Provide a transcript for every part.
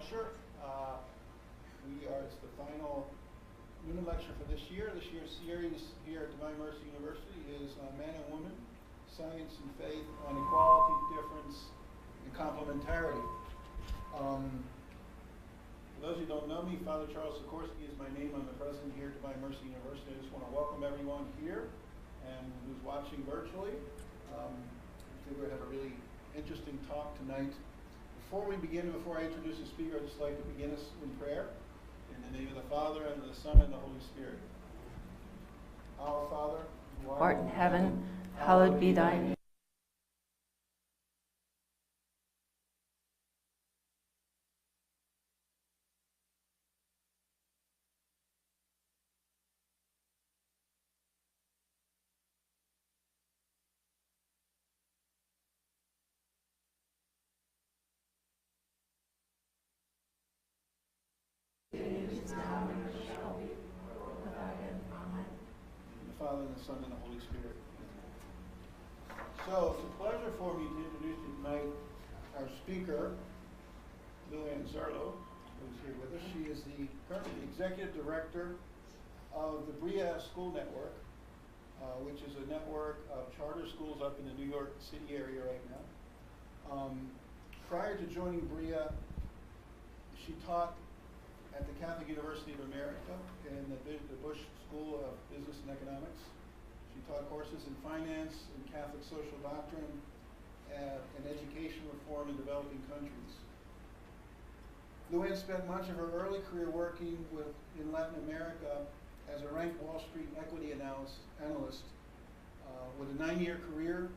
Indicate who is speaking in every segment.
Speaker 1: lecture. It's the final Newman lecture for this year. This year's series here at Divine Mercy University is Man and Woman, Science and Faith on Equality, Difference, and Complementarity. For those who don't know me, Father Charles Sikorsky is my name. I'm the president here at Divine Mercy University. I just want to welcome everyone here and who's watching virtually. I think we're going to have a really interesting talk tonight. Before I introduce the speaker, I'd just like to begin us in prayer. In the name of the Father, and of the Son, and the Holy Spirit. Our Father, who
Speaker 2: art in heaven, hallowed be thy name.
Speaker 1: Father, and the Son, and the Holy Spirit. So it's a pleasure for me to introduce you tonight our speaker, Luanne Zurlo, who's here with us. She is currently the executive director of the BRIA School Network, which is a network of charter schools up in the New York City area right now. Prior to joining BRIA, she taught at the Catholic University of America in the Busch School of Business and Economics. She taught courses in finance and Catholic social doctrine and education reform in developing countries. Luanne spent much of her early career working in Latin America as a ranked Wall Street equity analyst with a 9-year career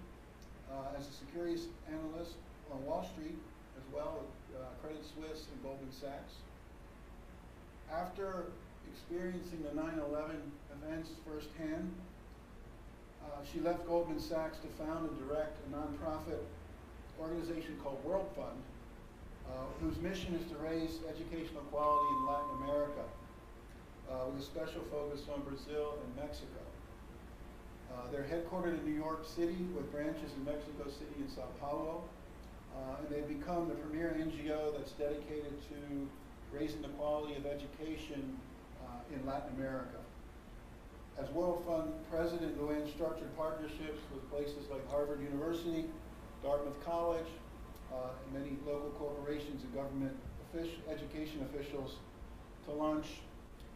Speaker 1: as a securities analyst on Wall Street, as well as Credit Suisse and Goldman Sachs. After experiencing the 9/11 events firsthand, she left Goldman Sachs to found and direct a nonprofit organization called Worldfund, whose mission is to raise educational quality in Latin America, with a special focus on Brazil and Mexico. They're headquartered in New York City with branches in Mexico City and Sao Paulo, and they've become the premier NGO that's dedicated to raising the quality of education in Latin America. As Worldfund president, Luanne structured partnerships with places like Harvard University, Dartmouth College, and many local corporations and government education officials to launch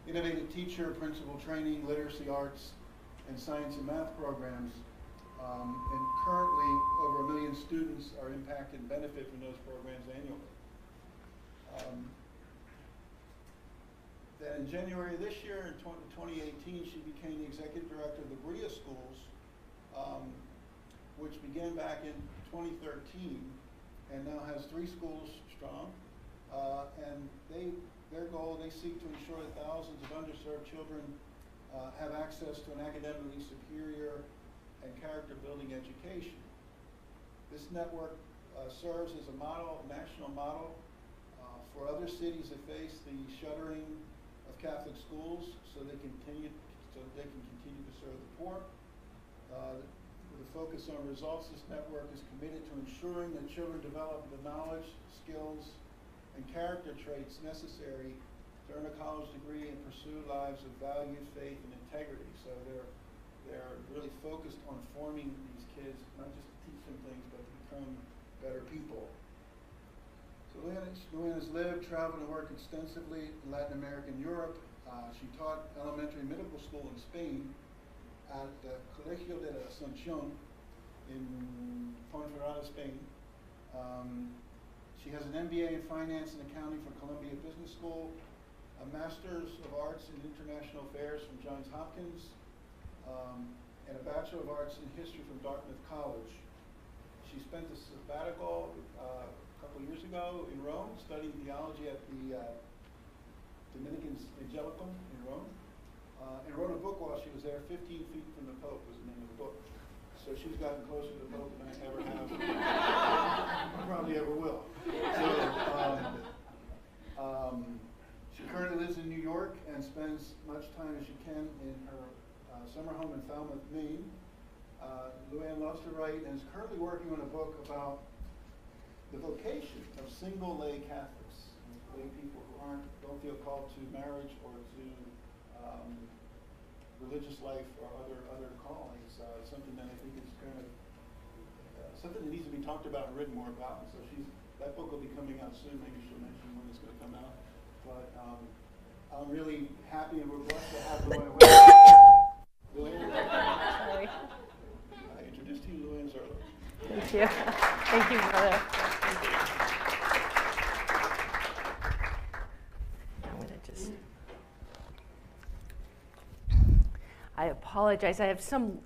Speaker 1: innovative teacher, principal training, literacy arts, and science and math programs. And currently, over 1 million students are impacted and benefit from those programs annually. Then in January of this year, in 2018, she became the executive director of the BRIA schools, which began back in 2013 and now has 3 schools strong. And their goal, they seek to ensure that thousands of underserved children have access to an academically superior and character-building education. This network serves as a national model for other cities that face the shuttering of Catholic schools, so they can continue to serve the poor. With a focus on results, this network is committed to ensuring that children develop the knowledge, skills, and character traits necessary to earn a college degree and pursue lives of value, faith, and integrity. So they're really focused on forming these kids, not just to teach them things, but to become better people. So Luanne has lived, traveled, and worked extensively in Latin America and Europe. She taught elementary and middle school in Spain at the Colegio de la Asunción in Ponferrada, Spain. She has an MBA in Finance and Accounting from Columbia Business School, a Master's of Arts in International Affairs from Johns Hopkins, and a Bachelor of Arts in History from Dartmouth College. She spent a sabbatical a couple years ago in Rome, studying theology at the Dominican Angelicum in Rome, and wrote a book while she was there. 15 Feet from the Pope was the name of the book. So she's gotten closer to the Pope than I ever have. Probably ever will. So, she currently lives in New York and spends much time as she can in her summer home in Falmouth, Maine. Luanne loves to write and is currently working on a book about the vocation of single lay Catholics. people who don't feel called to marriage or to religious life or other callings. Something that I think is kind of something that needs to be talked about and written more about. And so that book will be coming out soon. Maybe she'll mention when it's going to come out. But I'm really happy and we're blessed to have Luanne with us. Luanne.
Speaker 2: Sorry.
Speaker 1: I introduced to you Luanne Zurlo.
Speaker 2: Thank you. Thank you, brother. Thank you. I'm going to just... I apologize. I have some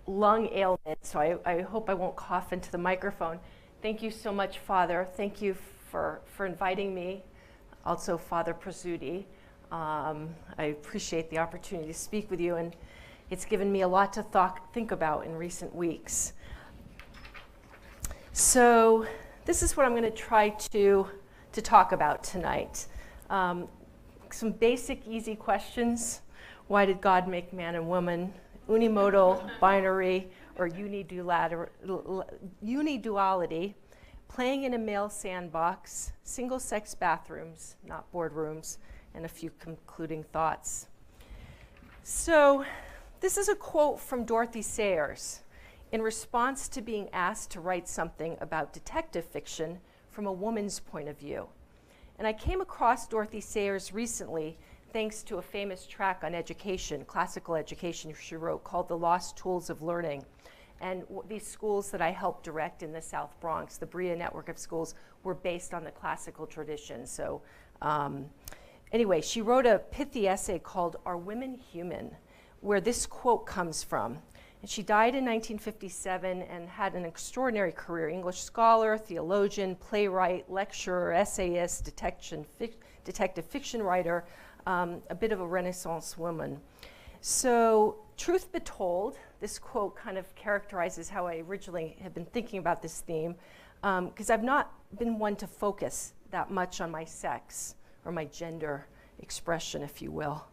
Speaker 2: lung ailment, so I hope I won't cough into the microphone. Thank you so much, Father. Thank you for inviting me. Also, Father Prezzuti. I appreciate the opportunity to speak with you, and it's given me a lot to think about in recent weeks. So this is what I'm going to try to talk about tonight. Some basic, easy questions. Why did God make man and woman? Unimodal, binary, or uniduality, playing in a male sandbox, single-sex bathrooms, not boardrooms, and a few concluding thoughts. So this is a quote from Dorothy Sayers in response to being asked to write something about detective fiction from a woman's point of view. And I came across Dorothy Sayers recently thanks to a famous track on education, classical education she wrote called The Lost Tools of Learning. And these schools that I helped direct in the South Bronx, the BRIA network of schools, were based on the classical tradition. So anyway, she wrote a pithy essay called Are Women Human?, where this quote comes from. And she died in 1957 and had an extraordinary career: English scholar, theologian, playwright, lecturer, essayist, detective fiction writer, a bit of a Renaissance woman. So, truth be told, this quote kind of characterizes how I originally had been thinking about this theme, because I've not been one to focus that much on my sex or my gender expression, if you will.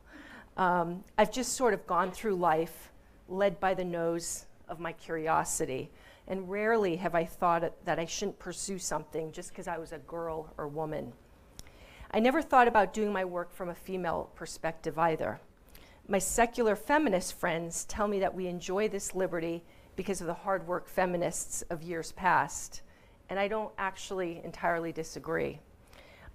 Speaker 2: I've just sort of gone through life led by the nose of my curiosity, and rarely have I thought that I shouldn't pursue something just because I was a girl or woman. I never thought about doing my work from a female perspective either. My secular feminist friends tell me that we enjoy this liberty because of the hard work feminists of years past, and I don't actually entirely disagree.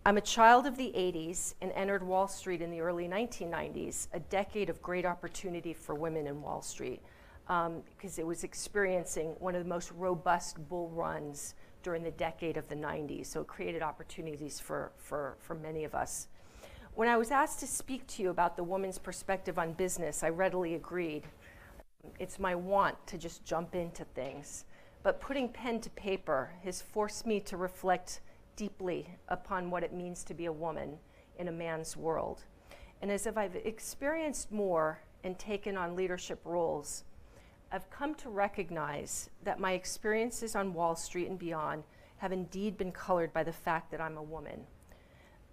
Speaker 2: I'm a child of the 80s and entered Wall Street in the early 1990s, a decade of great opportunity for women in Wall Street, because it was experiencing one of the most robust bull runs during the decade of the 90s, so it created opportunities for many of us. When I was asked to speak to you about the woman's perspective on business, I readily agreed. It's my want to just jump into things, but putting pen to paper has forced me to reflect deeply upon what it means to be a woman in a man's world. And as if I've experienced more and taken on leadership roles, I've come to recognize that my experiences on Wall Street and beyond have indeed been colored by the fact that I'm a woman.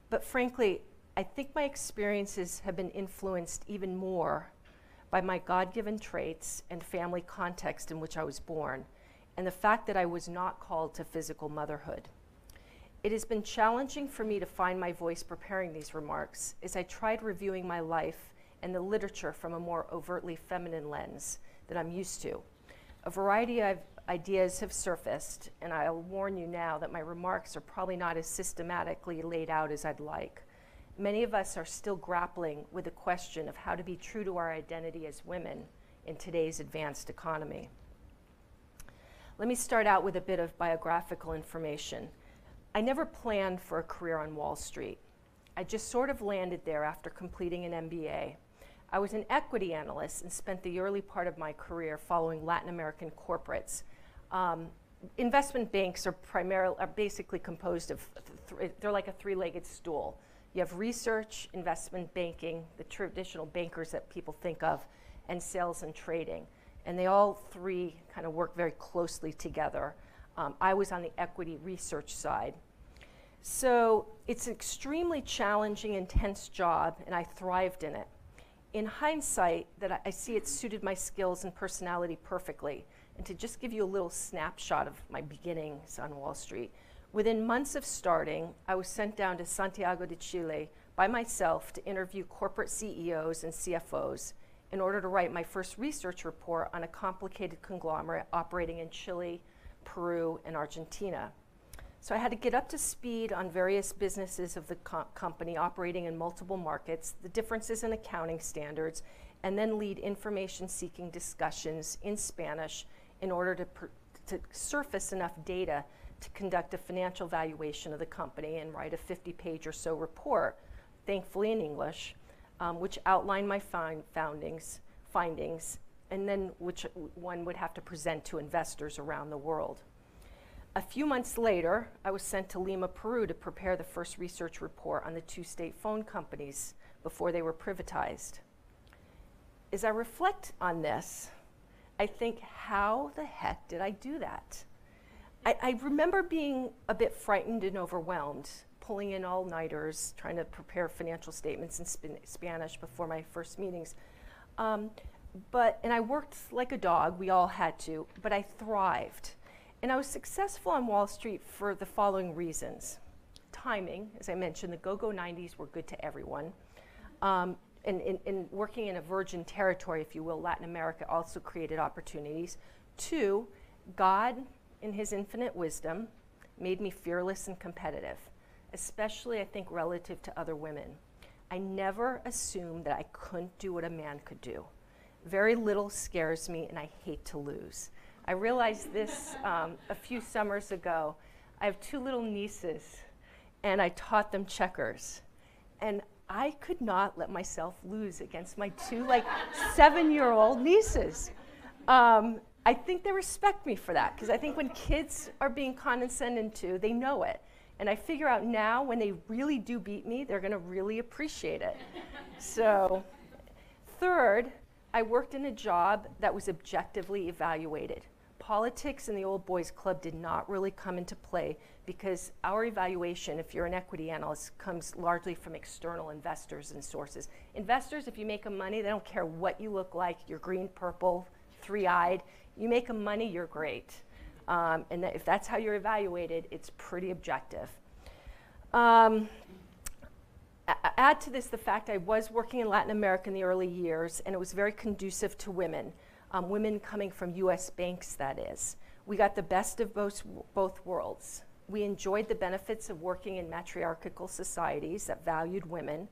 Speaker 2: But frankly, I think my experiences have been influenced even more by my God-given traits and family context in which I was born, and the fact that I was not called to physical motherhood. It has been challenging for me to find my voice preparing these remarks as I tried reviewing my life and the literature from a more overtly feminine lens that I'm used to. A variety of ideas have surfaced, and I'll warn you now that my remarks are probably not as systematically laid out as I'd like. Many of us are still grappling with the question of how to be true to our identity as women in today's advanced economy. Let me start out with a bit of biographical information. I never planned for a career on Wall Street. I just sort of landed there after completing an MBA. I was an equity analyst and spent the early part of my career following Latin American corporates. Investment banks are basically composed of, they're like a three-legged stool. You have research, investment banking, the traditional bankers that people think of, and sales and trading. And they all three kind of work very closely together. I was on the equity research side. So it's an extremely challenging, intense job, and I thrived in it. In hindsight, I see it suited my skills and personality perfectly. And to just give you a little snapshot of my beginnings on Wall Street, Within months of starting, I was sent down to Santiago de Chile by myself to interview corporate CEOs and CFOs in order to write my first research report on a complicated conglomerate operating in Chile, Peru, and Argentina. So I had to get up to speed on various businesses of the company operating in multiple markets, the differences in accounting standards, and then lead information-seeking discussions in Spanish in order to surface enough data to conduct a financial valuation of the company and write a 50-page or so report, thankfully in English, which outlined my findings, and then which one would have to present to investors around the world. A few months later, I was sent to Lima, Peru to prepare the first research report on the two state phone companies before they were privatized. As I reflect on this, I think, how the heck did I do that? I remember being a bit frightened and overwhelmed, pulling in all-nighters, trying to prepare financial statements in Spanish before my first meetings. And I worked like a dog, we all had to, but I thrived. And I was successful on Wall Street for the following reasons. Timing, as I mentioned, the go-go 90s were good to everyone. And working in a virgin territory, if you will, Latin America also created opportunities. 2, God, in his infinite wisdom, made me fearless and competitive, especially, I think, relative to other women. I never assumed that I couldn't do what a man could do. Very little scares me, and I hate to lose. I realized this a few summers ago. I have 2 little nieces, and I taught them checkers. And I could not let myself lose against my 2 7-year-old nieces. I think they respect me for that, because I think when kids are being condescended to, they know it. And I figure out now, when they really do beat me, they're going to really appreciate it. So, 3rd, I worked in a job that was objectively evaluated. Politics in the old boys club did not really come into play, because our evaluation, if you're an equity analyst, comes largely from external investors and sources. Investors, if you make them money, they don't care what you look like. You're green, purple, 3-eyed. You make them money, you're great. And if that's how you're evaluated, it's pretty objective. Add to this the fact I was working in Latin America in the early years, and it was very conducive to women. Women coming from US banks, that is. We got the best of both worlds. We enjoyed the benefits of working in matriarchal societies that valued women,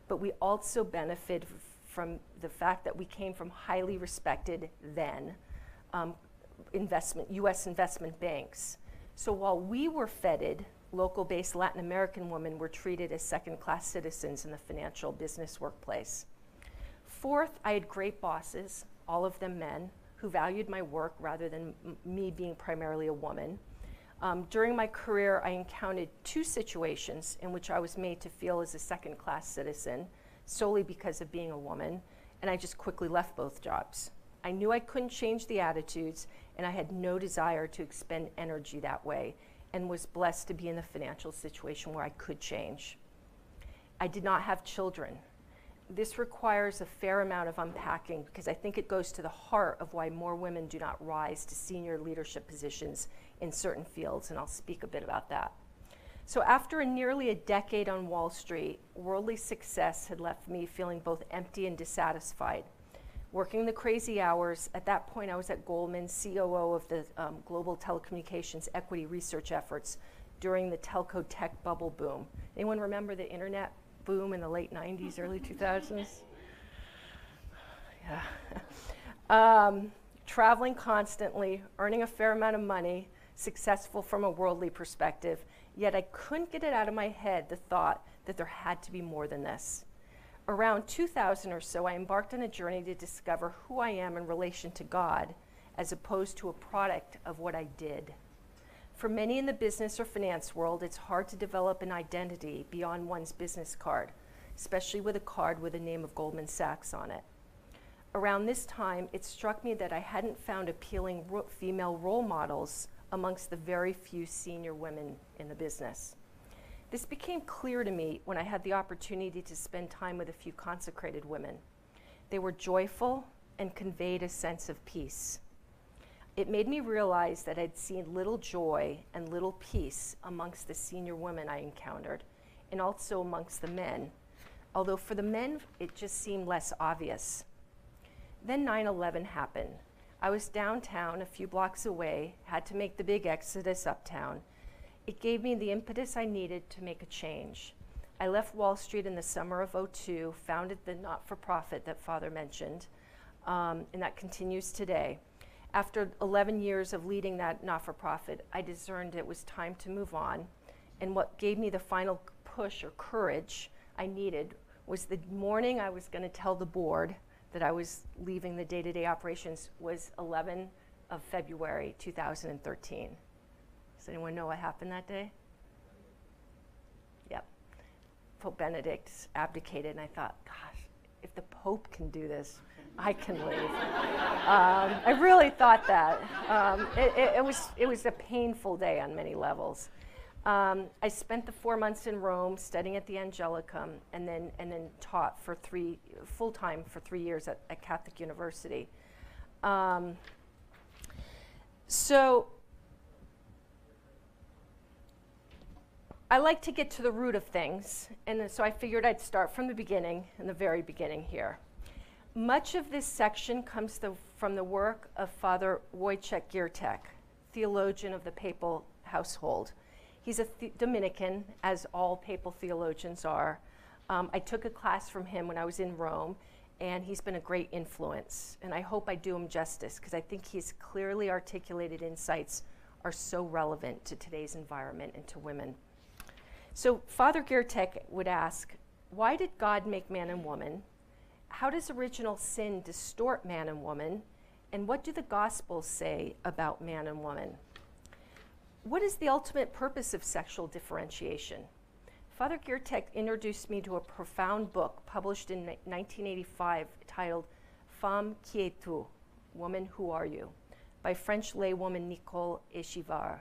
Speaker 2: but we also benefited from the fact that we came from highly respected then US investment banks. So while we were feted, local-based Latin American women were treated as second-class citizens in the financial business workplace. 4th, I had great bosses, all of them men, who valued my work rather than me being primarily a woman. During my career, I encountered 2 situations in which I was made to feel as a second-class citizen, solely because of being a woman, and I just quickly left both jobs. I knew I couldn't change the attitudes, and I had no desire to expend energy that way, and was blessed to be in the financial situation where I could change. I did not have children. This requires a fair amount of unpacking, because I think it goes to the heart of why more women do not rise to senior leadership positions in certain fields, and I'll speak a bit about that. So after nearly a decade on Wall Street, worldly success had left me feeling both empty and dissatisfied. Working the crazy hours, at that point I was at Goldman, COO of the global telecommunications equity research efforts during the telco tech bubble boom. Anyone remember the internet boom in the late 90s, early 2000s? Yeah. Traveling constantly, earning a fair amount of money, successful from a worldly perspective, yet I couldn't get it out of my head, the thought that there had to be more than this. Around 2000 or so, I embarked on a journey to discover who I am in relation to God, as opposed to a product of what I did. For many in the business or finance world, it's hard to develop an identity beyond one's business card, especially with a card with the name of Goldman Sachs on it. Around this time, it struck me that I hadn't found appealing female role models amongst the very few senior women in the business. This became clear to me when I had the opportunity to spend time with a few consecrated women. They were joyful and conveyed a sense of peace. It made me realize that I'd seen little joy and little peace amongst the senior women I encountered, and also amongst the men, although for the men, it just seemed less obvious. Then 9/11 happened. I was downtown, a few blocks away, had to make the big exodus uptown. It gave me the impetus I needed to make a change. I left Wall Street in the summer of '02, founded the not-for-profit that Father mentioned, and that continues today. After 11 years of leading that not-for-profit, I discerned it was time to move on, and what gave me the final push or courage I needed was the morning I was going to tell the board that I was leaving the day-to-day operations was 11 of February 2013. Does anyone know what happened that day? Yep. Pope Benedict abdicated, and I thought, gosh, if the Pope can do this, I can leave. I really thought that. It was a painful day on many levels. I spent the 4 months in Rome studying at the Angelicum, and then taught for full-time for 3 years at Catholic University. So I like to get to the root of things, and so I figured I'd start from the beginning, in the very beginning here. Much of this section comes from the work of Father Wojciech Giertek, theologian of the papal household. He's a Dominican, as all papal theologians are. I took a class from him when I was in Rome, and he's been a great influence. And I hope I do him justice, because I think his clearly articulated insights are so relevant to today's environment and to women. So Father Giertek would ask, why did God make man and woman? How does original sin distort man and woman? And what do the Gospels say about man and woman? What is the ultimate purpose of sexual differentiation? Father Giertek introduced me to a profound book published in 1985 titled Femme qui es-tu? Woman, Who Are You? By French laywoman Nicole Échivard.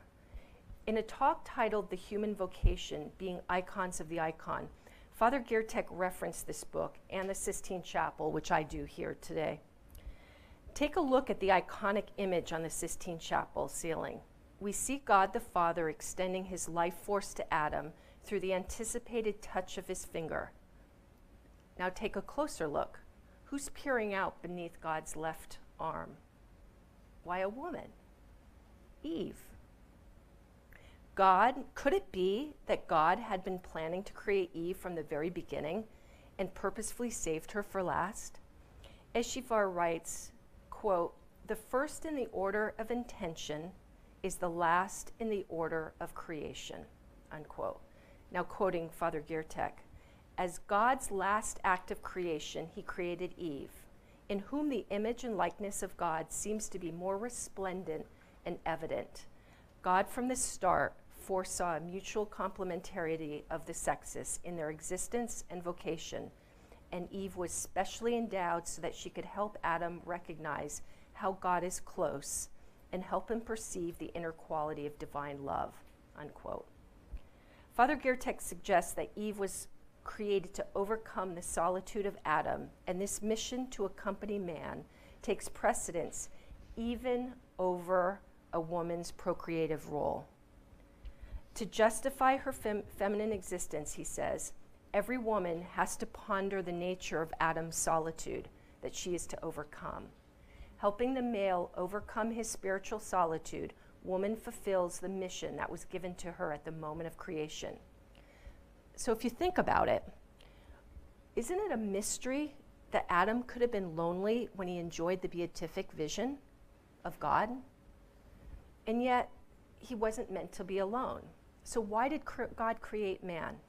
Speaker 2: In a talk titled The Human Vocation, Being Icons of the Icon, Father Giertek referenced this book and the Sistine Chapel, which I do here today. Take a look at the iconic image on the Sistine Chapel ceiling. We see God the Father extending his life force to Adam through the anticipated touch of his finger. Now take a closer look. Who's peering out beneath God's left arm? Why, a woman, Eve. Could it be that God had been planning to create Eve from the very beginning and purposefully saved her for last? Échivard writes, quote, "The first in the order of intention is the last in the order of creation," unquote. Now quoting Father Giertek, "As God's last act of creation, he created Eve, in whom the image and likeness of God seems to be more resplendent and evident. God from the start foresaw a mutual complementarity of the sexes in their existence and vocation, and Eve was specially endowed so that she could help Adam recognize how God is close and help him perceive the inner quality of divine love," unquote. Father Giertek suggests that Eve was created to overcome the solitude of Adam, and this mission to accompany man takes precedence even over a woman's procreative role. To justify her feminine existence, he says, every woman has to ponder the nature of Adam's solitude that she is to overcome. Helping the male overcome his spiritual solitude, woman fulfills the mission that was given to her at the moment of creation. So if you think about it, isn't it a mystery that Adam could have been lonely when he enjoyed the beatific vision of God? And yet, he wasn't meant to be alone. So why did God create man?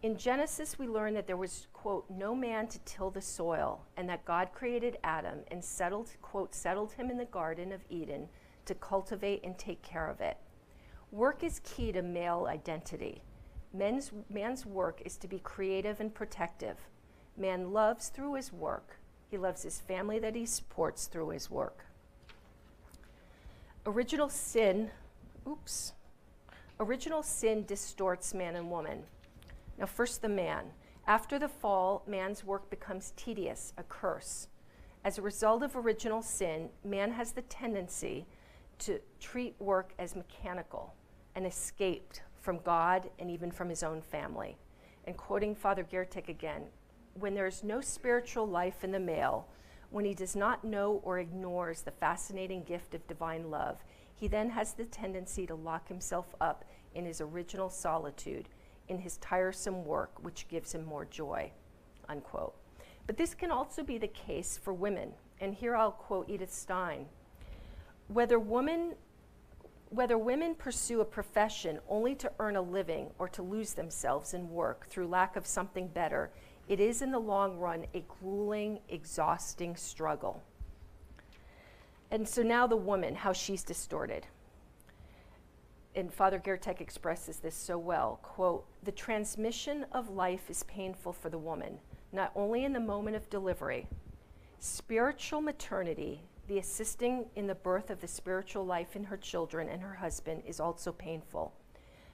Speaker 2: In Genesis, we learn that there was, quote, "no man to till the soil," and that God created Adam and settled him in the Garden of Eden to cultivate and take care of it. Work is key to male identity. Man's work is to be creative and protective. Man loves through his work. He loves his family that he supports through his work. Original sin distorts man and woman. Now first the man. After the fall, man's work becomes tedious, a curse. As a result of original sin, man has the tendency to treat work as mechanical and escaped from God and even from his own family. And quoting Father Giertek again, when there is no spiritual life in the male, when he does not know or ignores the fascinating gift of divine love, he then has the tendency to lock himself up in his original solitude, in his tiresome work, which gives him more joy, unquote. But this can also be the case for women. And here I'll quote Edith Stein. Whether women pursue a profession only to earn a living or to lose themselves in work through lack of something better, it is in the long run a grueling, exhausting struggle. And so now the woman, how she's distorted. And Father Giertek expresses this so well, quote, "The transmission of life is painful for the woman, not only in the moment of delivery. Spiritual maternity, the assisting in the birth of the spiritual life in her children and her husband, is also painful.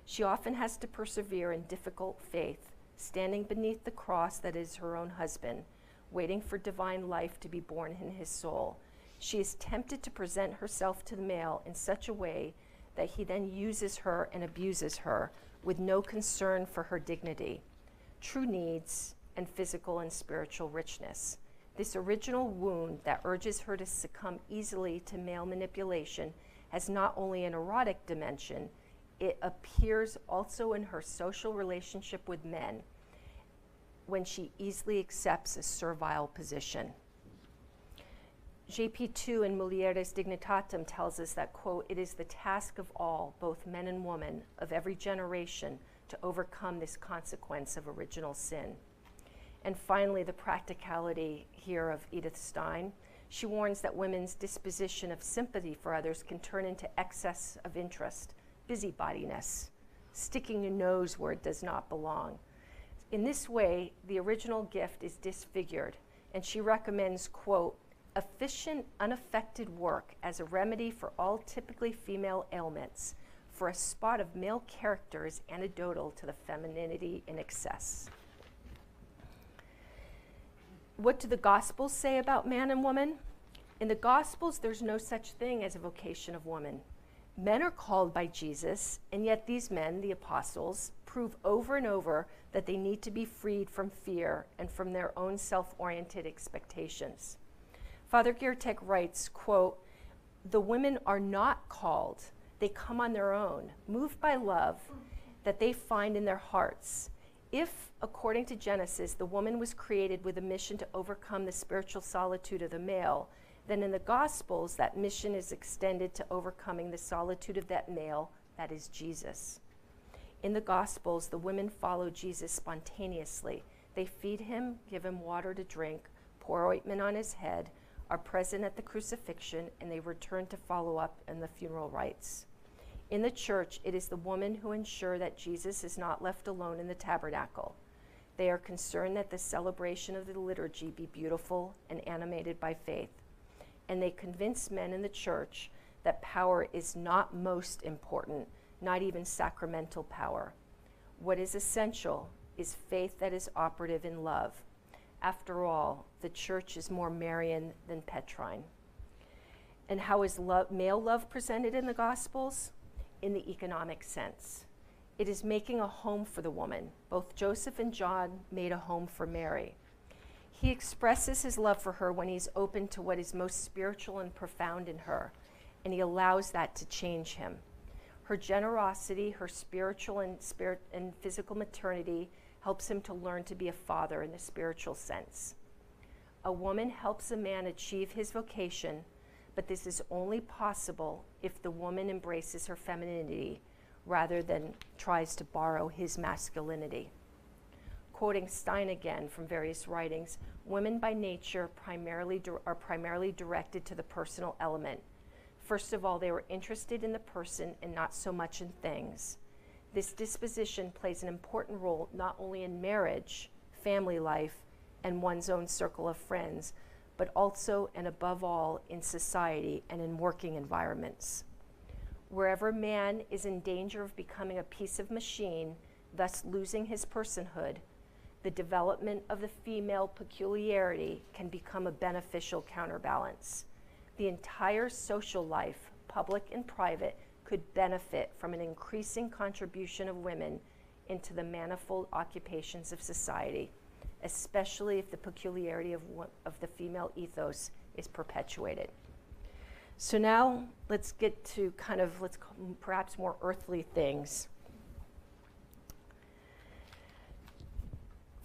Speaker 2: She often has to persevere in difficult faith, standing beneath the cross that is her own husband, waiting for divine life to be born in his soul. She is tempted to present herself to the male in such a way that he then uses her and abuses her with no concern for her dignity, true needs, and physical and spiritual richness. This original wound that urges her to succumb easily to male manipulation has not only an erotic dimension, it appears also in her social relationship with men when she easily accepts a servile position." JP2 in Mulieris Dignitatem tells us that, quote, "It is the task of all, both men and women, of every generation, to overcome this consequence of original sin." And finally, the practicality here of Edith Stein. She warns that women's disposition of sympathy for others can turn into excess of interest, busybodiness, sticking your nose where it does not belong. In this way, the original gift is disfigured, and she recommends, quote, "efficient, unaffected work as a remedy for all typically female ailments, for a spot of male character is antidotal to the femininity in excess." What do the Gospels say about man and woman? In the Gospels, there's no such thing as a vocation of woman. Men are called by Jesus, and yet these men, the apostles, prove over and over that they need to be freed from fear and from their own self-oriented expectations. Father Giertek writes, quote, "The women are not called. They come on their own, moved by love that they find in their hearts. If, according to Genesis, the woman was created with a mission to overcome the spiritual solitude of the male, then in the Gospels, that mission is extended to overcoming the solitude of that male, that is Jesus. In the Gospels, the women follow Jesus spontaneously. They feed him, give him water to drink, pour ointment on his head, are present at the crucifixion, and they return to follow up in the funeral rites. In the church, it is the women who ensure that Jesus is not left alone in the tabernacle. They are concerned that the celebration of the liturgy be beautiful and animated by faith. And they convince men in the church that power is not most important, not even sacramental power. What is essential is faith that is operative in love. After all, the church is more Marian than Petrine. And how is male love presented in the Gospels? In the economic sense. It is making a home for the woman. Both Joseph and John made a home for Mary. He expresses his love for her when he's open to what is most spiritual and profound in her, and he allows that to change him. Her generosity, her spiritual and physical maternity helps him to learn to be a father in the spiritual sense. A woman helps a man achieve his vocation, but this is only possible if the woman embraces her femininity rather than tries to borrow his masculinity. Quoting Stein again from various writings, women by nature are primarily directed to the personal element. First of all, they were interested in the person and not so much in things. This disposition plays an important role not only in marriage, family life, and one's own circle of friends, but also and above all in society and in working environments. Wherever man is in danger of becoming a piece of machine, thus losing his personhood, the development of the female peculiarity can become a beneficial counterbalance. The entire social life, public and private, could benefit from an increasing contribution of women into the manifold occupations of society, especially if the peculiarity of the female ethos is perpetuated. So now let's get to kind of, let's call them perhaps more earthly things.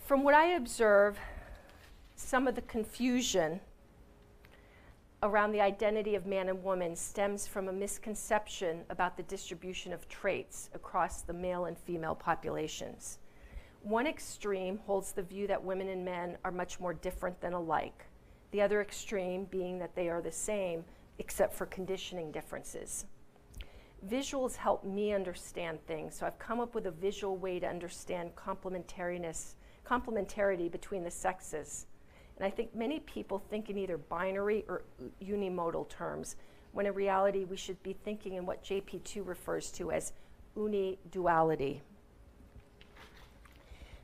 Speaker 2: From what I observe, some of the confusion around the identity of man and woman stems from a misconception about the distribution of traits across the male and female populations. One extreme holds the view that women and men are much more different than alike. The other extreme being that they are the same, except for conditioning differences. Visuals help me understand things, so I've come up with a visual way to understand complementarity between the sexes. And I think many people think in either binary or unimodal terms, when in reality we should be thinking in what JP2 refers to as uniduality.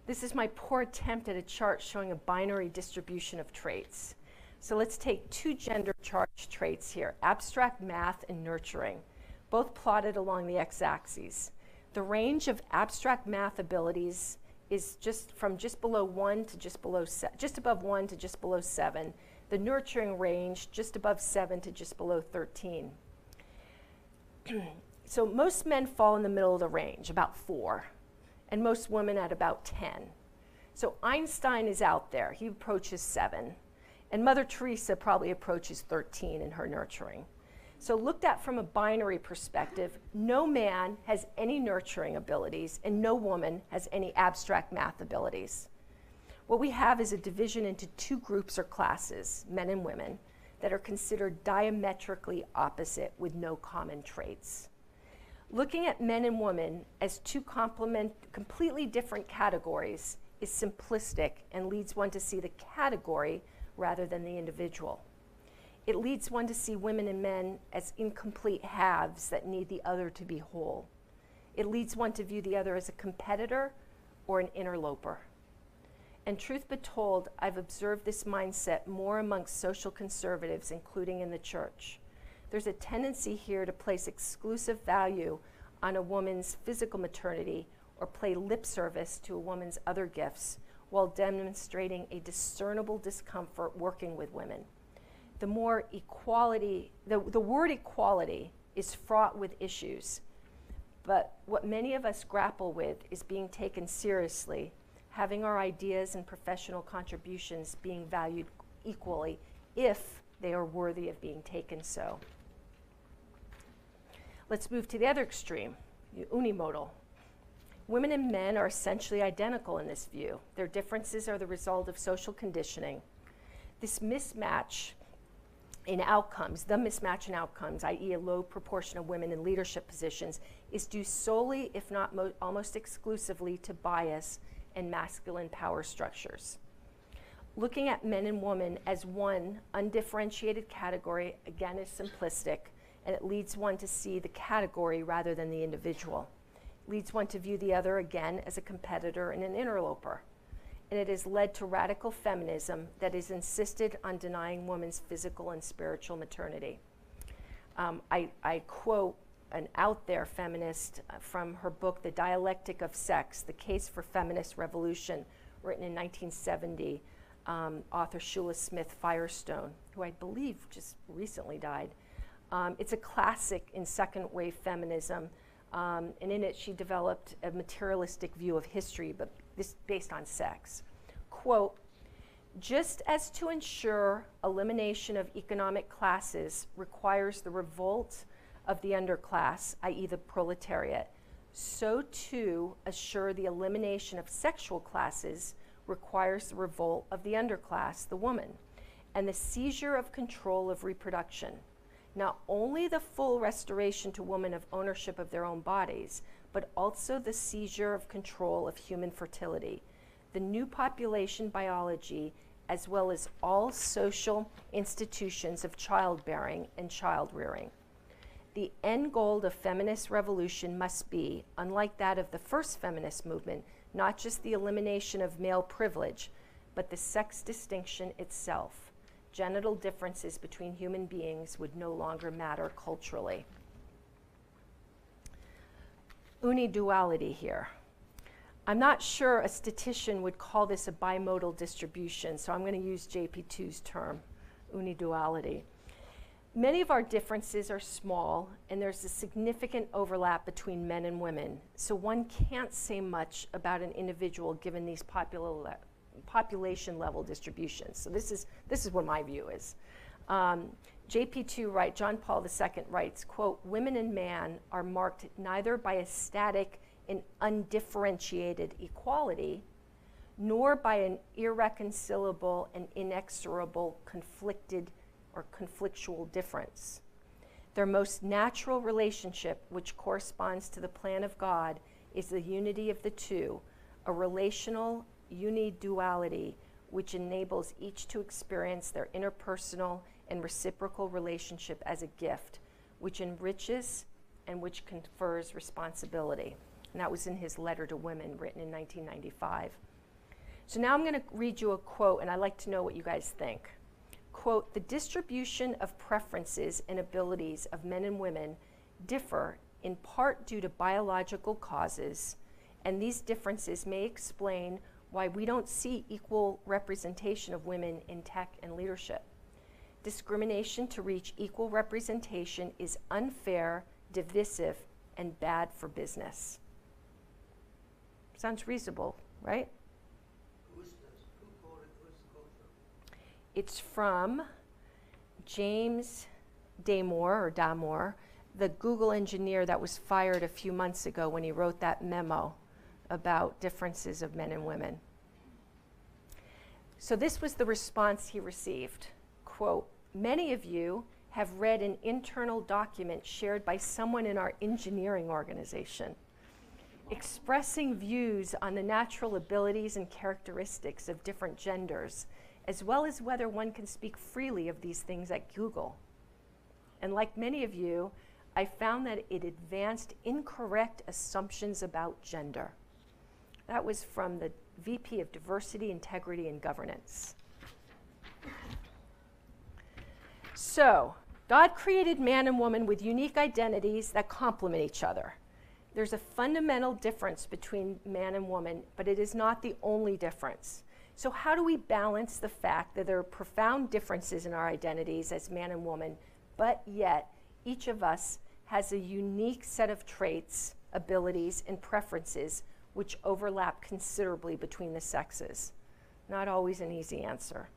Speaker 2: This is my poor attempt at a chart showing a binary distribution of traits. So let's take two gender charged traits here, abstract math and nurturing, both plotted along the x-axis. The range of abstract math abilities is from just below 1 to just above 1 to just below 7. The nurturing range just above 7 to just below 13. So most men fall in the middle of the range, about 4, and most women at about 10. So Einstein is out there, he approaches 7, and Mother Teresa probably approaches 13 in her nurturing. So looked at from a binary perspective, no man has any nurturing abilities and no woman has any abstract math abilities. What we have is a division into two groups or classes, men and women, that are considered diametrically opposite with no common traits. Looking at men and women as two completely different categories is simplistic and leads one to see the category rather than the individual. It leads one to see women and men as incomplete halves that need the other to be whole. It leads one to view the other as a competitor or an interloper. And truth be told, I've observed this mindset more amongst social conservatives, including in the church. There's a tendency here to place exclusive value on a woman's physical maternity or play lip service to a woman's other gifts while demonstrating a discernible discomfort working with women. The word equality is fraught with issues, but what many of us grapple with is being taken seriously, having our ideas and professional contributions being valued equally if they are worthy of being taken so. Let's move to the other extreme, unimodal. Women and men are essentially identical in this view. Their differences are the result of social conditioning. This mismatch in outcomes, i.e. a low proportion of women in leadership positions, is due solely, if not almost exclusively, to bias and masculine power structures. Looking at men and women as one undifferentiated category, again, is simplistic, and it leads one to see the category rather than the individual. It leads one to view the other, again, as a competitor and an interloper. And it has led to radical feminism that has insisted on denying women's physical and spiritual maternity. I quote an out there feminist from her book, The Dialectic of Sex, The Case for Feminist Revolution, written in 1970, author Shula Smith Firestone, who I believe just recently died. It's a classic in second wave feminism, and in it she developed a materialistic view of history, but this based on sex. Quote, just as to ensure elimination of economic classes requires the revolt of the underclass, i.e. the proletariat, so too assure the elimination of sexual classes requires the revolt of the underclass, the woman, and the seizure of control of reproduction. Not only the full restoration to women of ownership of their own bodies, but also the seizure of control of human fertility, the new population biology, as well as all social institutions of childbearing and child-rearing. The end goal of feminist revolution must be, unlike that of the first feminist movement, not just the elimination of male privilege, but the sex distinction itself. Genital differences between human beings would no longer matter culturally. Uniduality here. I'm not sure a statistician would call this a bimodal distribution, so I'm going to use JP2's term, uniduality. Many of our differences are small, and there's a significant overlap between men and women, so one can't say much about an individual given these population level distributions. So this is what my view is. JP2 writes, John Paul II writes, quote, women and man are marked neither by a static and undifferentiated equality, nor by an irreconcilable and inexorable conflicted or conflictual difference. Their most natural relationship, which corresponds to the plan of God, is the unity of the two, a relational uniduality which enables each to experience their interpersonal and reciprocal relationship as a gift, which enriches and which confers responsibility. And that was in his letter to women written in 1995. So now I'm going to read you a quote, and I'd like to know what you guys think. Quote, the distribution of preferences and abilities of men and women differ in part due to biological causes, and these differences may explain why we don't see equal representation of women in tech and leadership. Discrimination to reach equal representation is unfair, divisive, and bad for business. Sounds reasonable, right?
Speaker 3: Who's the quote from?
Speaker 2: It's from James Damore, the Google engineer that was fired a few months ago when he wrote that memo about differences of men and women. So this was the response he received. Quote, many of you have read an internal document shared by someone in our engineering organization, expressing views on the natural abilities and characteristics of different genders, as well as whether one can speak freely of these things at Google. And like many of you, I found that it advanced incorrect assumptions about gender. That was from the VP of Diversity, Integrity, and Governance. So, God created man and woman with unique identities that complement each other. There's a fundamental difference between man and woman, but it is not the only difference. So how do we balance the fact that there are profound differences in our identities as man and woman, but yet each of us has a unique set of traits, abilities, and preferences which overlap considerably between the sexes? Not always an easy answer.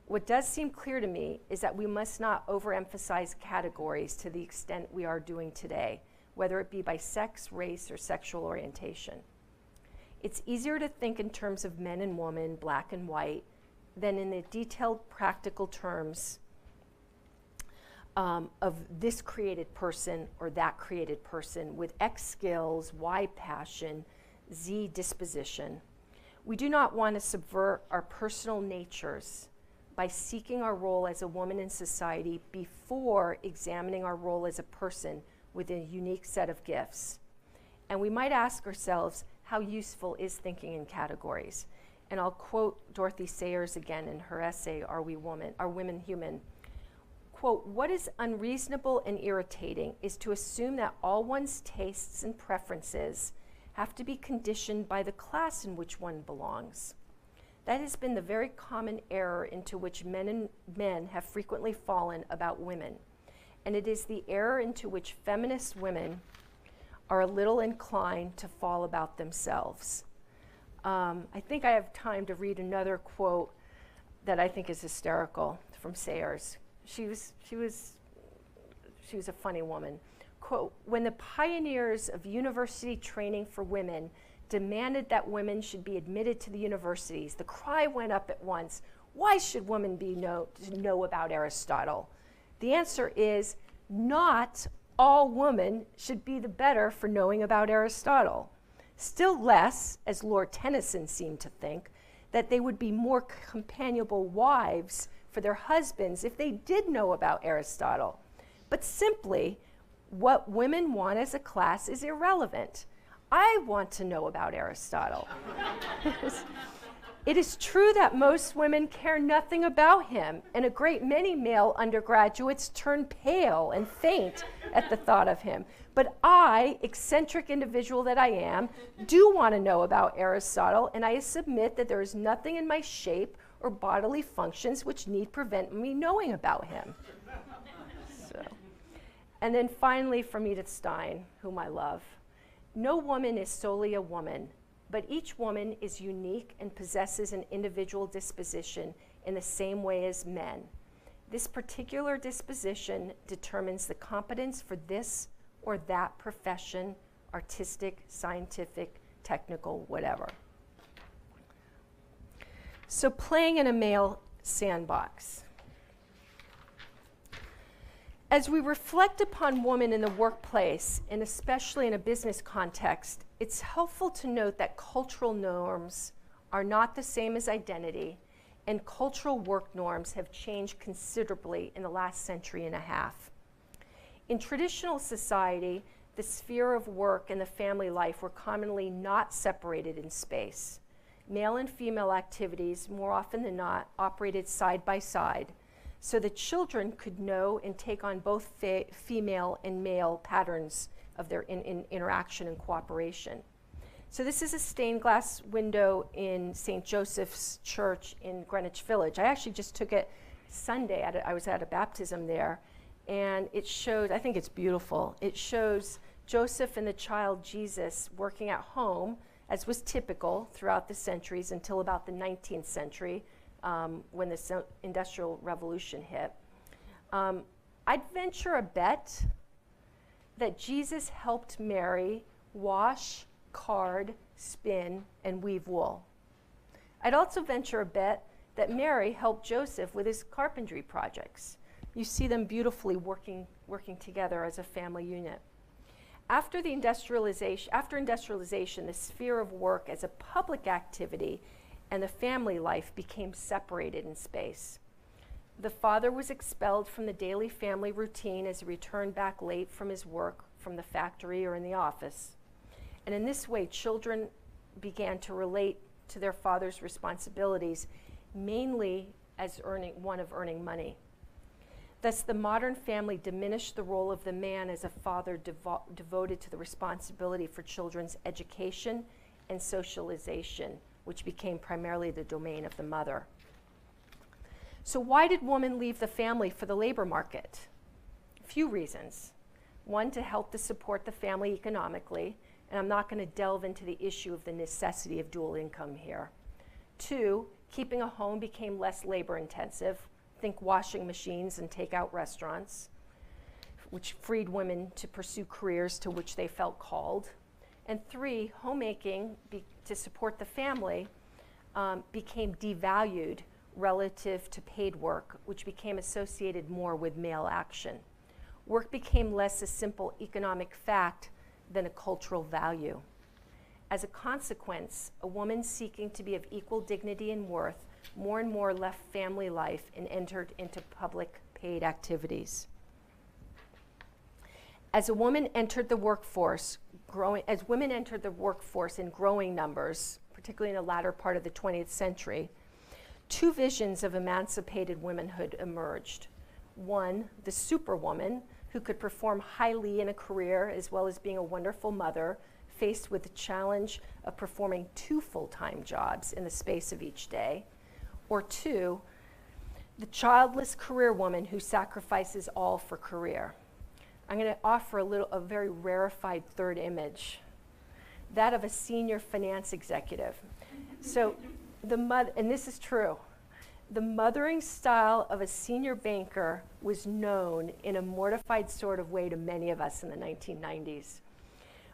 Speaker 2: What does seem clear to me is that we must not overemphasize categories to the extent we are doing today, whether it be by sex, race, or sexual orientation. It's easier to think in terms of men and women, black and white, than in the detailed practical terms of this created person or that created person with X skills, Y passion, Z disposition. We do not want to subvert our personal natures by seeking our role as a woman in society before examining our role as a person with a unique set of gifts. And we might ask ourselves, how useful is thinking in categories? And I'll quote Dorothy Sayers again in her essay, Are Women Human? Quote, what is unreasonable and irritating is to assume that all one's tastes and preferences have to be conditioned by the class in which one belongs. That has been the very common error into which men have frequently fallen about women. And it is the error into which feminist women are a little inclined to fall about themselves. I think I have time to read another quote that I think is hysterical from Sayers. She was a funny woman. Quote, when the pioneers of university training for women demanded that women should be admitted to the universities, the cry went up at once, why should women know about Aristotle? The answer is, not all women should be the better for knowing about Aristotle. Still less, as Lord Tennyson seemed to think, that they would be more companionable wives for their husbands if they did know about Aristotle. But simply, what women want as a class is irrelevant. I want to know about Aristotle. It is true that most women care nothing about him, and a great many male undergraduates turn pale and faint at the thought of him. But I, eccentric individual that I am, do want to know about Aristotle, and I submit that there is nothing in my shape or bodily functions which need prevent me knowing about him. So. And then finally from Edith Stein, whom I love. No woman is solely a woman, but each woman is unique and possesses an individual disposition in the same way as men. This particular disposition determines the competence for this or that profession, artistic, scientific, technical, whatever. So playing in a male sandbox. As we reflect upon women in the workplace, and especially in a business context, it's helpful to note that cultural norms are not the same as identity, and cultural work norms have changed considerably in the last century and a half. In traditional society, the sphere of work and the family life were commonly not separated in space. Male and female activities, more often than not, operated side by side, so that children could know and take on both female and male patterns of their interaction and cooperation. So this is a stained glass window in St. Joseph's Church in Greenwich Village. I actually just took it Sunday. I was at a baptism there, and it shows, I think it's beautiful, it shows Joseph and the child Jesus working at home, as was typical throughout the centuries until about the 19th century, when the Industrial Revolution hit. I'd venture a bet that Jesus helped Mary wash, card, spin, and weave wool. I'd also venture a bet that Mary helped Joseph with his carpentry projects. You see them beautifully working together as a family unit. After industrialization, the sphere of work as a public activity and the family life became separated in space. The father was expelled from the daily family routine as he returned back late from his work from the factory or in the office. And in this way, children began to relate to their father's responsibilities mainly as one of earning money. Thus, the modern family diminished the role of the man as a father devoted to the responsibility for children's education and socialization, which became primarily the domain of the mother. So why did women leave the family for the labor market? A few reasons. One, to help to support the family economically, and I'm not going to delve into the issue of the necessity of dual income here. Two, keeping a home became less labor intensive. Think washing machines and takeout restaurants, which freed women to pursue careers to which they felt called. And three, homemaking to support the family became devalued relative to paid work, which became associated more with male action. Work became less a simple economic fact than a cultural value. As a consequence, a woman seeking to be of equal dignity and worth more and more left family life and entered into public paid activities. As women entered the workforce in growing numbers, particularly in the latter part of the 20th century, two visions of emancipated womanhood emerged. One, the superwoman, who could perform highly in a career as well as being a wonderful mother, faced with the challenge of performing 2 full-time jobs in the space of each day. Or two, the childless career woman who sacrifices all for career. I'm going to offer a very rarefied third image, that of a senior finance executive. So and this is true, the mothering style of a senior banker was known in a mortified sort of way to many of us in the 1990s.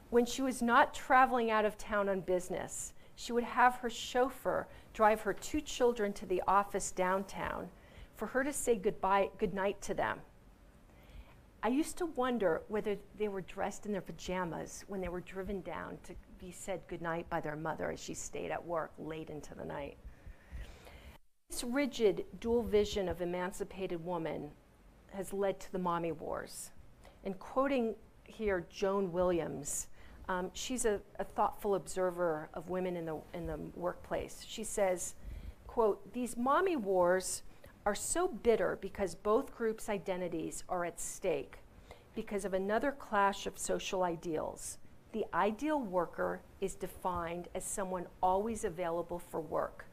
Speaker 2: When she was not traveling out of town on business, she would have her chauffeur drive her 2 children to the office downtown for her to say goodnight to them. I used to wonder whether they were dressed in their pajamas when they were driven down to be said goodnight by their mother as she stayed at work late into the night. This rigid dual vision of emancipated woman has led to the mommy wars. And quoting here Joan Williams, She's a thoughtful observer of women in the workplace. She says, quote, "These mommy wars are so bitter because both groups' identities are at stake because of another clash of social ideals. The ideal worker is defined as someone always available for work,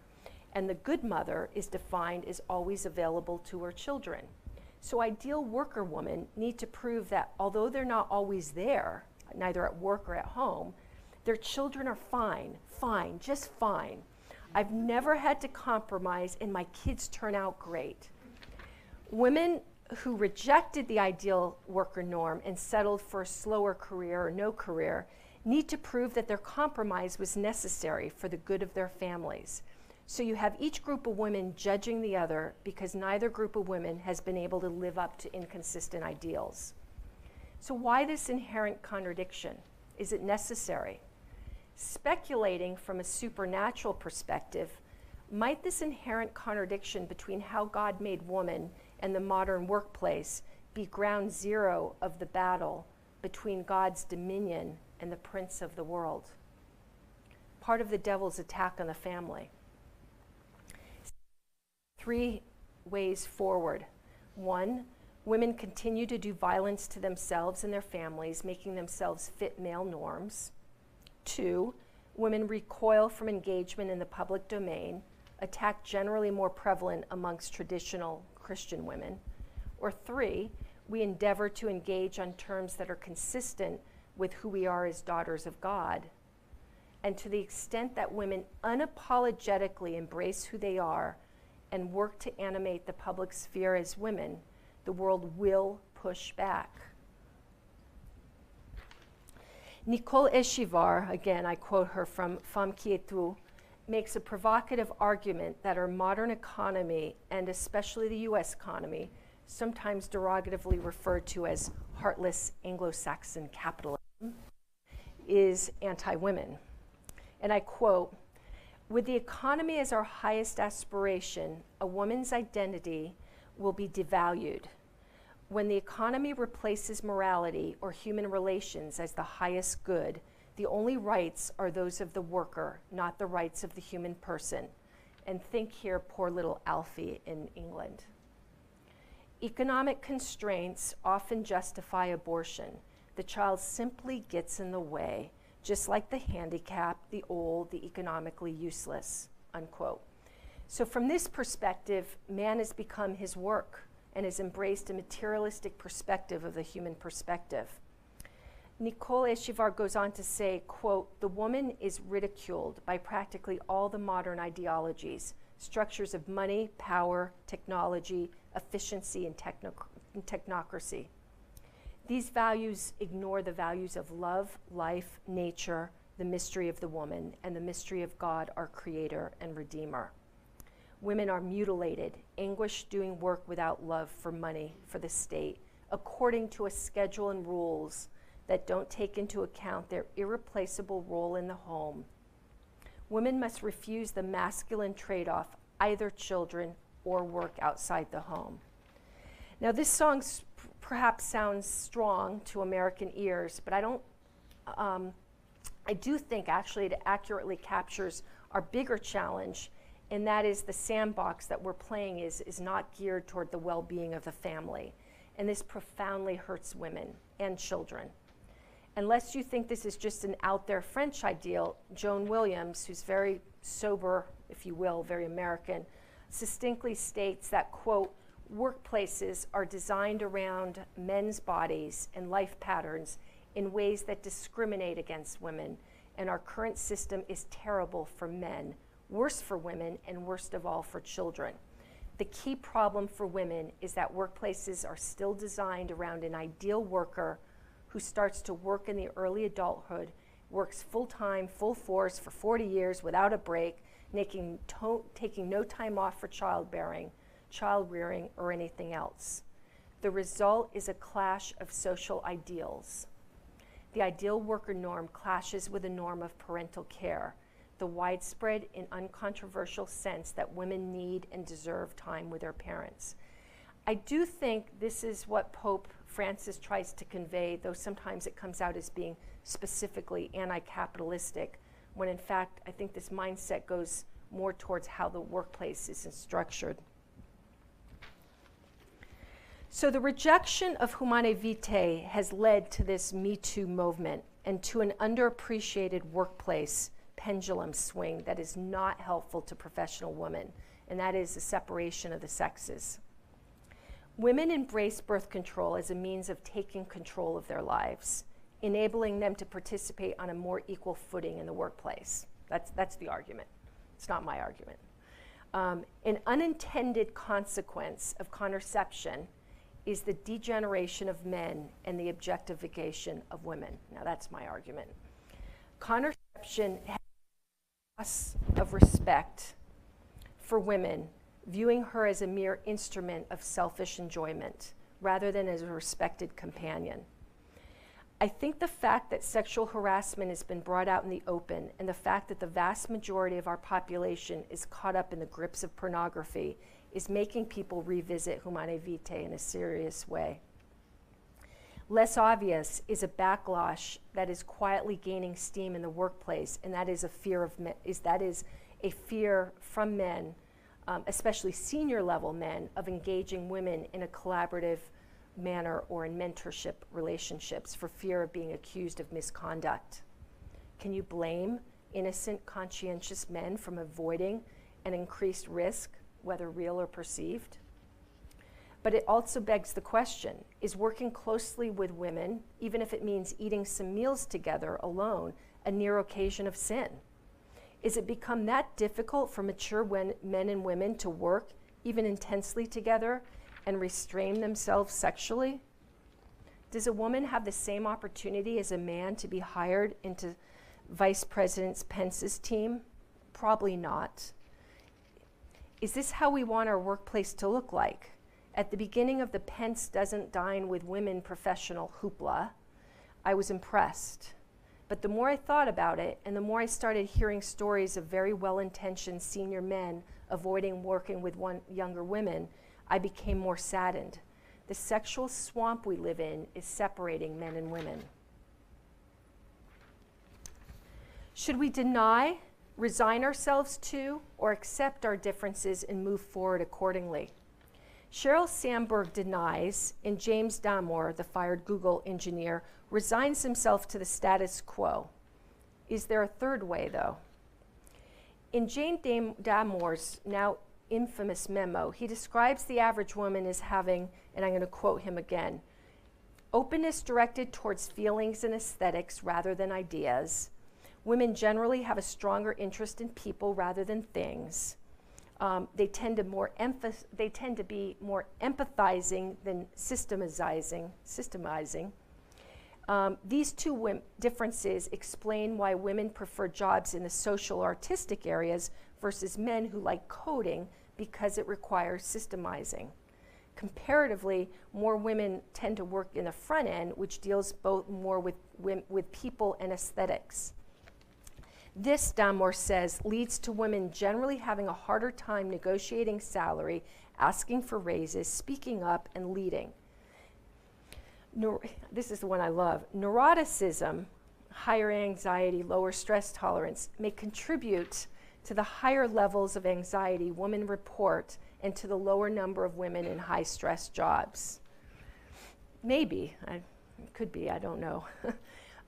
Speaker 2: and the good mother is defined as always available to her children. So ideal worker women need to prove that although they're not always there, neither at work or at home, their children are fine, just fine. I've never had to compromise and my kids turn out great." Women who rejected the ideal worker norm and settled for a slower career or no career need to prove that their compromise was necessary for the good of their families. So you have each group of women judging the other because neither group of women has been able to live up to inconsistent ideals. So why this inherent contradiction? Is it necessary? Speculating from a supernatural perspective, might this inherent contradiction between how God made woman and the modern workplace be ground zero of the battle between God's dominion and the prince of the world? Part of the devil's attack on the family. 3 ways forward. 1, women continue to do violence to themselves and their families, making themselves fit male norms. 2, women recoil from engagement in the public domain, attack generally more prevalent amongst traditional Christian women. Or 3, we endeavor to engage on terms that are consistent with who we are as daughters of God. And to the extent that women unapologetically embrace who they are and work to animate the public sphere as women, the world will push back. Nicole Echevar, again, I quote her from Femme qui est tout, makes a provocative argument that our modern economy, and especially the US economy, sometimes derogatively referred to as heartless Anglo-Saxon capitalism, is anti-women. And I quote, "With the economy as our highest aspiration, a woman's identity will be devalued. When the economy replaces morality or human relations as the highest good, the only rights are those of the worker, not the rights of the human person." And think here, poor little Alfie in England. Economic constraints often justify abortion. The child simply gets in the way, just like the handicapped, the old, the economically useless, unquote. So from this perspective, man has become his work and has embraced a materialistic perspective of the human perspective. Nicole Echevar goes on to say, quote, "The woman is ridiculed by practically all the modern ideologies, structures of money, power, technology, efficiency, and technocracy. These values ignore the values of love, life, nature, the mystery of the woman, and the mystery of God, our creator and redeemer. Women are mutilated, anguished doing work without love for money, for the state, according to a schedule and rules that don't take into account their irreplaceable role in the home. Women must refuse the masculine trade-off, either children or work outside the home." Now this song perhaps sounds strong to American ears, but I do think actually it accurately captures our bigger challenge, and that is the sandbox that we're playing is not geared toward the well-being of the family. And this profoundly hurts women and children. Unless you think this is just an out there French ideal, Joan Williams, who's very sober, if you will, very American, succinctly states that, quote, "Workplaces are designed around men's bodies and life patterns in ways that discriminate against women, and our current system is terrible for men, worse for women, and worst of all for children. The key problem for women is that workplaces are still designed around an ideal worker who starts to work in the early adulthood, works full-time, full force for 40 years without a break, taking no time off for childbearing, child rearing, or anything else. The result is a clash of social ideals. The ideal worker norm clashes with the norm of parental care, the widespread and uncontroversial sense that women need and deserve time with their parents. I do think this is what Pope Francis tries to convey, though sometimes it comes out as being specifically anti-capitalistic, when in fact I think this mindset goes more towards how the workplace is structured. So the rejection of Humanae Vitae has led to this Me Too movement and to an underappreciated workplace pendulum swing that is not helpful to professional women, and that is the separation of the sexes. Women embrace birth control as a means of taking control of their lives, enabling them to participate on a more equal footing in the workplace. That's the argument. It's not my argument. An unintended consequence of contraception is the degeneration of men and the objectification of women. Now that's my argument. Contraception has a loss of respect for women, viewing her as a mere instrument of selfish enjoyment rather than as a respected companion. I think the fact that sexual harassment has been brought out in the open and the fact that the vast majority of our population is caught up in the grips of pornography is making people revisit Humanae Vitae in a serious way. Less obvious is a backlash that is quietly gaining steam in the workplace, and that is a fear from men, especially senior level men, of engaging women in a collaborative manner or in mentorship relationships for fear of being accused of misconduct. Can you blame innocent, conscientious men from avoiding an increased risk, whether real or perceived? But it also begs the question, is working closely with women, even if it means eating some meals together alone, a near occasion of sin? Is it become that difficult for mature men and women to work, even intensely together, and restrain themselves sexually? Does a woman have the same opportunity as a man to be hired into Vice President Pence's team? Probably not. Is this how we want our workplace to look like? At the beginning of the Pence doesn't dine with women professional hoopla, I was impressed. But the more I thought about it, and the more I started hearing stories of very well-intentioned senior men avoiding working with younger women, I became more saddened. The sexual swamp we live in is separating men and women. Should we deny, resign ourselves to, or accept our differences and move forward accordingly? Sheryl Sandberg denies, and James Damore, the fired Google engineer, resigns himself to the status quo. Is there a third way, though? In Jane Damore's now infamous memo, he describes the average woman as having, and I'm going to quote him again, openness directed towards feelings and aesthetics rather than ideas. Women generally have a stronger interest in people rather than things. They tend to be more empathizing than systemizing. These two differences explain why women prefer jobs in the social or artistic areas versus men who like coding because it requires systemizing. Comparatively, more women tend to work in the front end, which deals both more with people and aesthetics. This, Damore says, leads to women generally having a harder time negotiating salary, asking for raises, speaking up, and leading. This is the one I love. Neuroticism, higher anxiety, lower stress tolerance, may contribute to the higher levels of anxiety women report and to the lower number of women in high-stress jobs. Maybe, it could be, I don't know.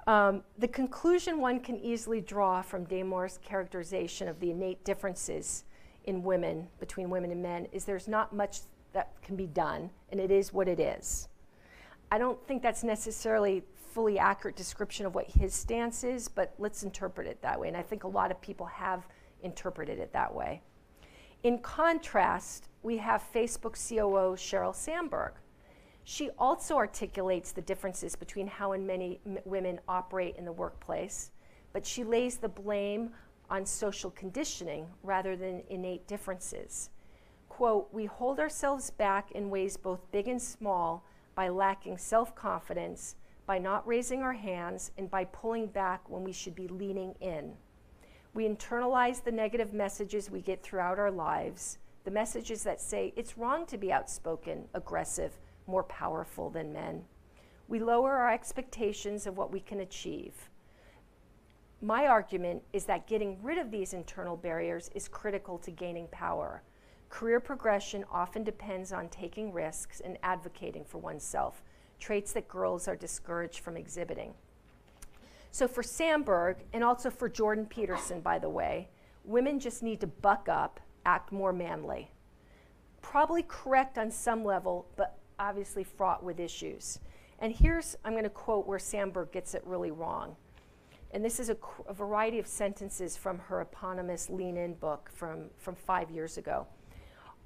Speaker 2: The conclusion one can easily draw from Damore's characterization of the innate differences in women, between women and men, is there's not much that can be done, and it is what it is. I don't think that's necessarily fully accurate description of what his stance is, but let's interpret it that way, and I think a lot of people have interpreted it that way. In contrast, we have Facebook COO Sheryl Sandberg. She also articulates the differences between how and many women operate in the workplace, but she lays the blame on social conditioning rather than innate differences. Quote, "We hold ourselves back in ways both big and small by lacking self-confidence, by not raising our hands, and by pulling back when we should be leaning in. We internalize the negative messages we get throughout our lives. the messages that say it's wrong to be outspoken, aggressive, more powerful than men. We lower our expectations of what we can achieve. My argument is that getting rid of these internal barriers is critical to gaining power. Career progression often depends on taking risks and advocating for oneself, traits that girls are discouraged from exhibiting. So for Sandberg, and also for Jordan Peterson, by the way, women just need to buck up, act more manly. Probably correct on some level, but obviously fraught with issues. And here's, I'm going to quote where Sandberg gets it really wrong. And this is a variety of sentences from her eponymous Lean In book from 5 years ago.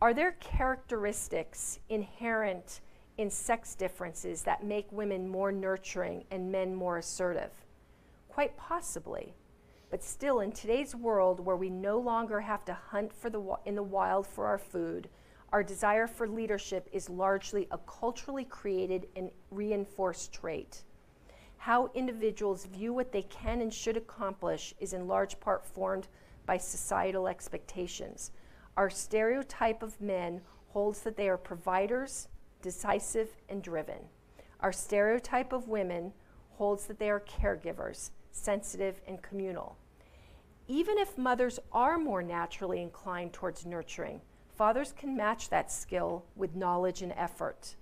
Speaker 2: Are there characteristics inherent in sex differences that make women more nurturing and men more assertive? Quite possibly. But still, in today's world where we no longer have to hunt in the wild for our food, our desire for leadership is largely a culturally created and reinforced trait. How individuals view what they can and should accomplish is in large part formed by societal expectations. Our stereotype of men holds that they are providers, decisive, and driven. Our stereotype of women holds that they are caregivers, sensitive, and communal. Even if mothers are more naturally inclined towards nurturing, fathers can match that skill with knowledge and effort.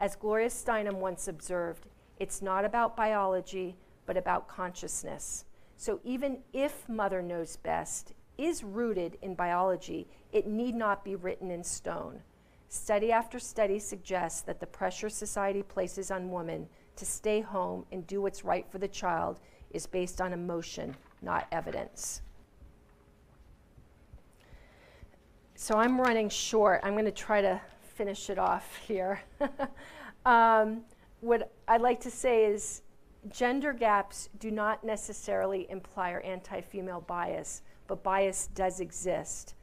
Speaker 2: As Gloria Steinem once observed, it's not about biology, but about consciousness. So even if mother knows best is rooted in biology, it need not be written in stone. Study after study suggests that the pressure society places on women to stay home and do what's right for the child is based on emotion, not evidence. So I'm running short. I'm going to try to finish it off here. What I'd like to say is gender gaps do not necessarily imply our anti-female bias, but bias does exist.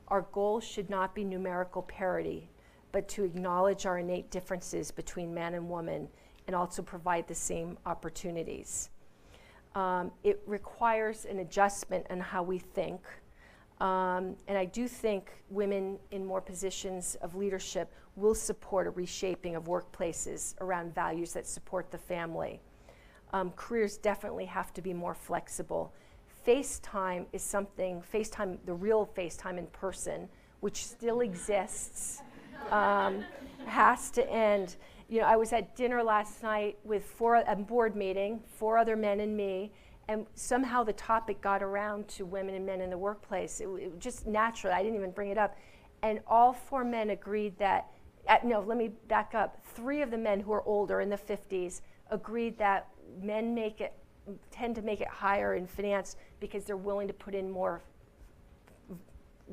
Speaker 2: Our goal should not be numerical parity, but to acknowledge our innate differences between man and woman and also provide the same opportunities. It requires an adjustment in how we think. And I do think women in more positions of leadership will support a reshaping of workplaces around values that support the family. Careers definitely have to be more flexible. FaceTime is something, the real FaceTime in person, which still exists, has to end. You know, I was at dinner last night with a board meeting, 4 other men and me, and somehow the topic got around to women and men in the workplace. It just naturally, I didn't even bring it up. And all 4 men agreed that, no, let me back up. 3 of the men who are older, in the 50s, agreed that men tend to make it higher in finance because they're willing to put in more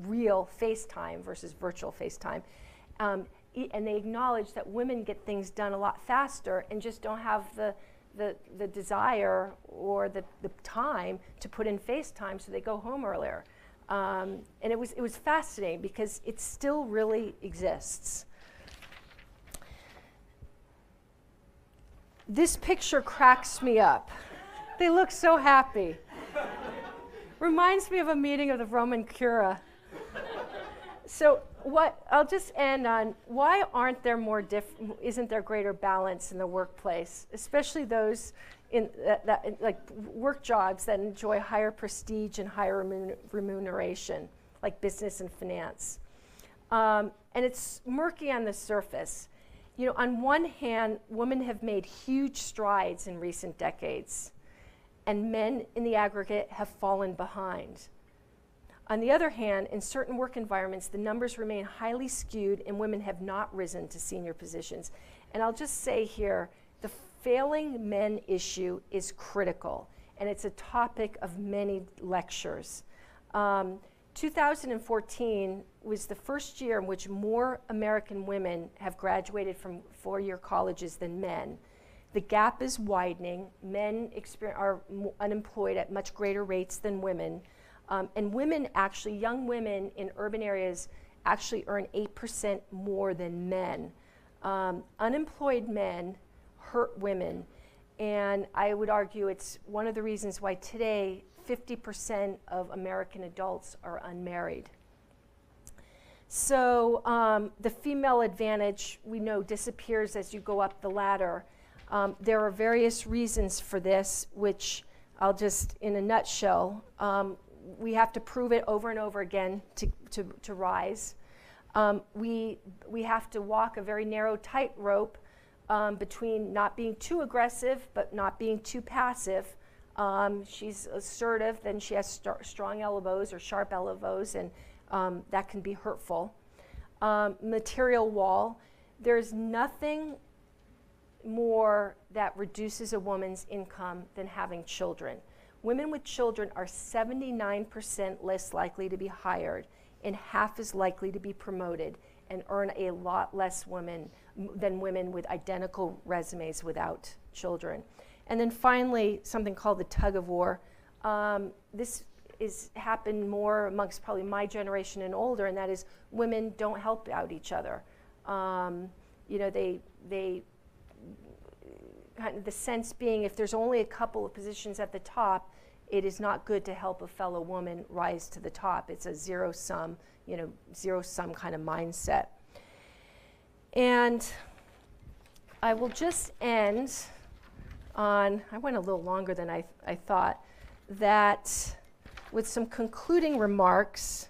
Speaker 2: real FaceTime versus virtual FaceTime. And they acknowledge that women get things done a lot faster and just don't have the desire or the time to put in FaceTime, so they go home earlier. And it was fascinating because it still really exists. This picture cracks me up. They look so happy. Reminds me of a meeting of the Roman Cura. So I'll just end on, why aren't there isn't there greater balance in the workplace, especially those in like work jobs that enjoy higher prestige and higher remuneration, like business and finance? And it's murky on the surface. You know, on one hand, women have made huge strides in recent decades, and men in the aggregate have fallen behind. On the other hand, in certain work environments, the numbers remain highly skewed and women have not risen to senior positions. And I'll just say here, the failing men issue is critical, and it's a topic of many lectures. 2014 was the first year in which more American women have graduated from 4-year colleges than men. The gap is widening. Men are unemployed at much greater rates than women. And women actually, young women in urban areas actually earn 8% more than men. Unemployed men hurt women. And I would argue it's one of the reasons why today 50% of American adults are unmarried. So the female advantage, we know, disappears as you go up the ladder. There are various reasons for this, which I'll just, in a nutshell, we have to prove it over and over again to rise. We have to walk a very narrow tightrope between not being too aggressive but not being too passive. She's assertive, then she has strong elbows or sharp elbows, and that can be hurtful. Material wall. There's nothing more that reduces a woman's income than having children. Women with children are 79% less likely to be hired and half as likely to be promoted and earn a lot less than women with identical resumes without children. And then finally, something called the tug of war. This is happened more amongst probably my generation and older, and that is women don't help out each other. You know, they kind of the sense being if there's only a couple of positions at the top, it is not good to help a fellow woman rise to the top. It's a zero-sum, zero-sum kind of mindset. And I will just end on, I went a little longer than I thought, that with some concluding remarks